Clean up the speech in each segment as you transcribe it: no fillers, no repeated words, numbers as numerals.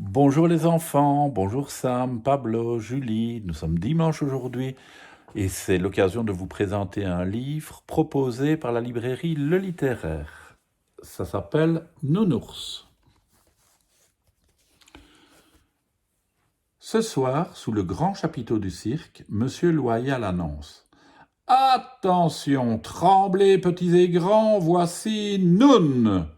Bonjour les enfants, bonjour Sam, Pablo, Julie. Nous sommes dimanche aujourd'hui et c'est l'occasion de vous présenter un livre proposé par la librairie Le Littéraire. Ça s'appelle Nounours. Ce soir, sous le grand chapiteau du cirque, Monsieur Loyal annonce: Attention, tremblez petits et grands, voici Noun.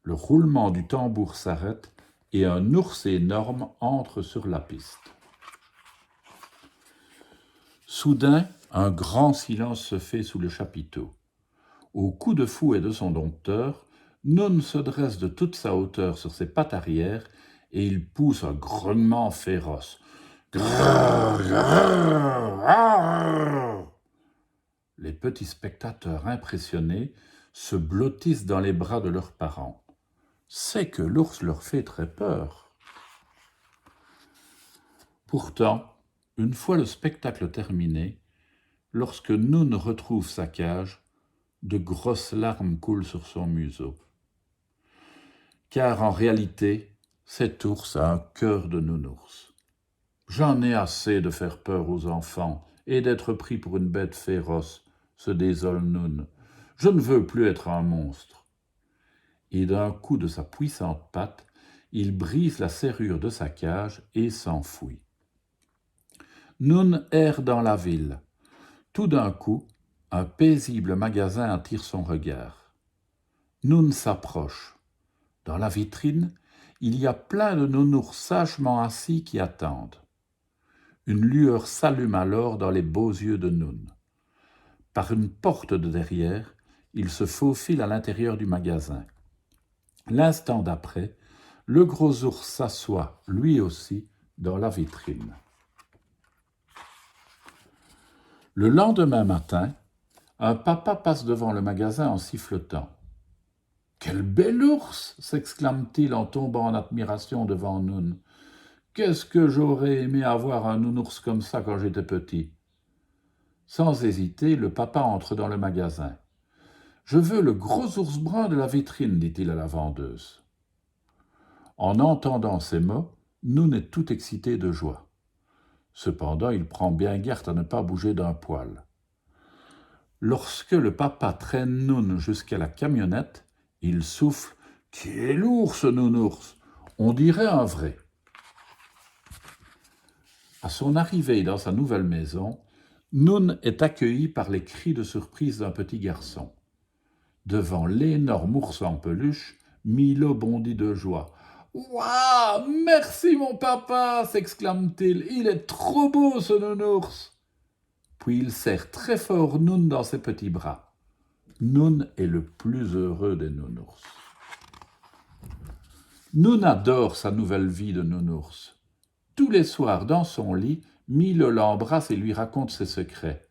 Le roulement du tambour s'arrête et un ours énorme entre sur la piste. Soudain, un grand silence se fait sous le chapiteau. Au coup de fouet de son dompteur, Noun se dresse de toute sa hauteur sur ses pattes arrière et il pousse un grognement féroce. Grrr, grrr, grrr. Les petits spectateurs impressionnés se blottissent dans les bras de leurs parents. C'est que l'ours leur fait très peur. Pourtant, une fois le spectacle terminé, lorsque Noun retrouve sa cage, de grosses larmes coulent sur son museau. Car en réalité, cet ours a un cœur de nounours. J'en ai assez de faire peur aux enfants et d'être pris pour une bête féroce, se désole Noun. Je ne veux plus être un monstre. Et d'un coup de sa puissante patte, il brise la serrure de sa cage et s'enfuit. Noun erre dans la ville. Tout d'un coup, un paisible magasin attire son regard. Noun s'approche. Dans la vitrine, il y a plein de nounours sagement assis qui attendent. Une lueur s'allume alors dans les beaux yeux de Noun. Par une porte de derrière, il se faufile à l'intérieur du magasin. L'instant d'après, le gros ours s'assoit, lui aussi, dans la vitrine. Le lendemain matin, un papa passe devant le magasin en sifflotant. « Quel bel ours !» s'exclame-t-il en tombant en admiration devant Noun. « Qu'est-ce que j'aurais aimé avoir un nounours comme ça quand j'étais petit !» Sans hésiter, le papa entre dans le magasin. « Je veux le gros ours brun de la vitrine, dit-il à la vendeuse. En entendant ces mots, Noun est tout excité de joie. Cependant, il prend bien garde à ne pas bouger d'un poil. Lorsque le papa traîne Noun jusqu'à la camionnette, il souffle « Quel ours, nounours ! On dirait un vrai !» À son arrivée dans sa nouvelle maison, Noun est accueilli par les cris de surprise d'un petit garçon. Devant l'énorme ours en peluche, Milo bondit de joie. « Waouh, merci mon papa !» s'exclame-t-il. « Il est trop beau ce nounours !» Puis il serre très fort Noun dans ses petits bras. Noun est le plus heureux des nounours. Noun adore sa nouvelle vie de nounours. Tous les soirs, dans son lit, Milo l'embrasse et lui raconte ses secrets.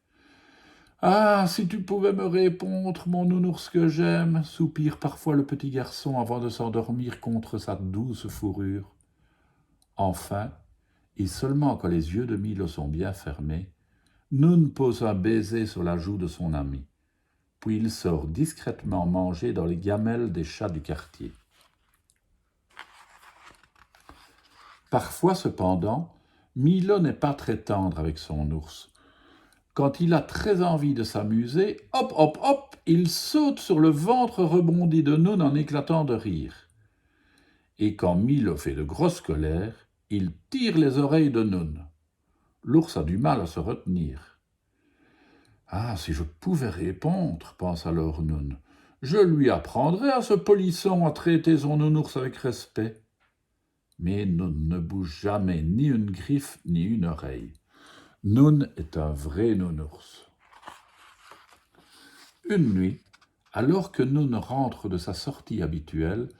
« Ah, si tu pouvais me répondre, mon nounours que j'aime !» soupire parfois le petit garçon avant de s'endormir contre sa douce fourrure. Enfin, et seulement quand les yeux de Milo sont bien fermés, Noun pose un baiser sur la joue de son ami. Puis il sort discrètement manger dans les gamelles des chats du quartier. Parfois, cependant, Milo n'est pas très tendre avec son ours. Quand il a très envie de s'amuser, hop, hop, hop, il saute sur le ventre rebondi de Noun en éclatant de rire. Et quand Milo fait de grosses colères, il tire les oreilles de Noun. L'ours a du mal à se retenir. « Ah, si je pouvais répondre, pense alors Noun, je lui apprendrais à ce polisson à traiter son nounours avec respect. » Mais Noun ne bouge jamais ni une griffe ni une oreille. Noun est un vrai nounours. Une nuit, alors que Noun rentre de sa sortie habituelle,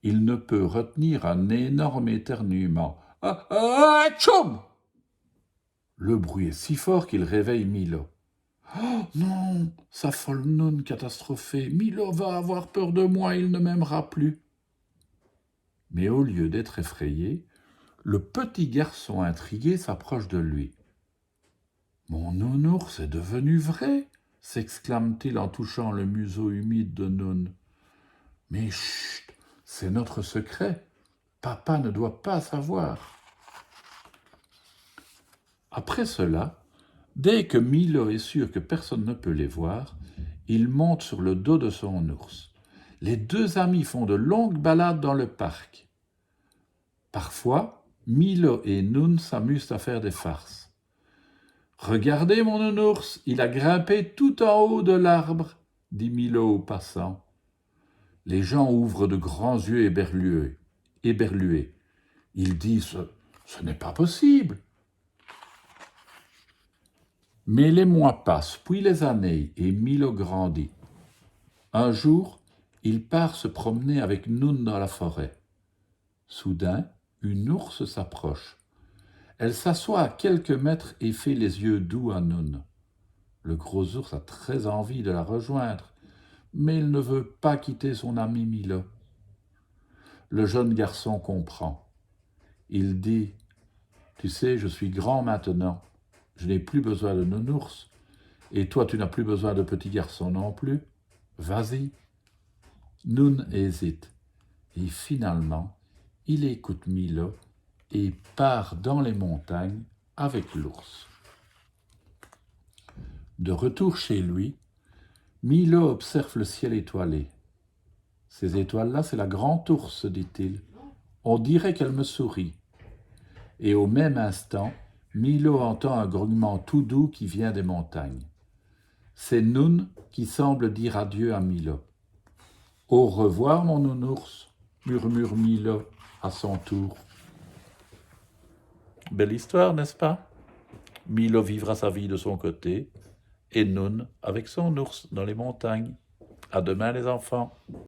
il ne peut retenir un énorme éternuement. « Ah, ah, tchoum !» Le bruit est si fort qu'il réveille Milo. « Oh non !» s'affole Noun catastrophé. « Milo va avoir peur de moi, il ne m'aimera plus. » Mais au lieu d'être effrayé, le petit garçon intrigué s'approche de lui. « Mon nounours est devenu vrai !» s'exclame-t-il en touchant le museau humide de Noun. « Mais chut, c'est notre secret. Papa ne doit pas savoir. Après cela, dès que Milo est sûr que personne ne peut les voir, il monte sur le dos de son ours. Les deux amis font de longues balades dans le parc. Parfois, Milo et Noun s'amusent à faire des farces. « Regardez mon nounours, il a grimpé tout en haut de l'arbre, » dit Milo aux passants. Les gens ouvrent de grands yeux éberlués. Ils disent « Ce n'est pas possible !» Mais les mois passent, puis les années, et Milo grandit. Un jour, il part se promener avec Noun dans la forêt. Soudain, une ours s'approche. Elle s'assoit à quelques mètres et fait les yeux doux à Noun. Le gros ours a très envie de la rejoindre, mais il ne veut pas quitter son ami Milo. Le jeune garçon comprend. Il dit « Tu sais, je suis grand maintenant. Je n'ai plus besoin de nounours. Et toi, tu n'as plus besoin de petit garçon non plus. Vas-y. » Noun hésite. Et finalement, il écoute Milo et part dans les montagnes avec l'ours. De retour chez lui, Milo observe le ciel étoilé. « Ces étoiles-là, c'est la grande ours, se dit-il. On dirait qu'elle me sourit. » Et au même instant, Milo entend un grognement tout doux qui vient des montagnes. C'est Noun qui semble dire adieu à Milo. « Au revoir, mon nounours » murmure Milo à son tour. Belle histoire, n'est-ce pas? Milo vivra sa vie de son côté et Noun avec son ours dans les montagnes. À demain les enfants.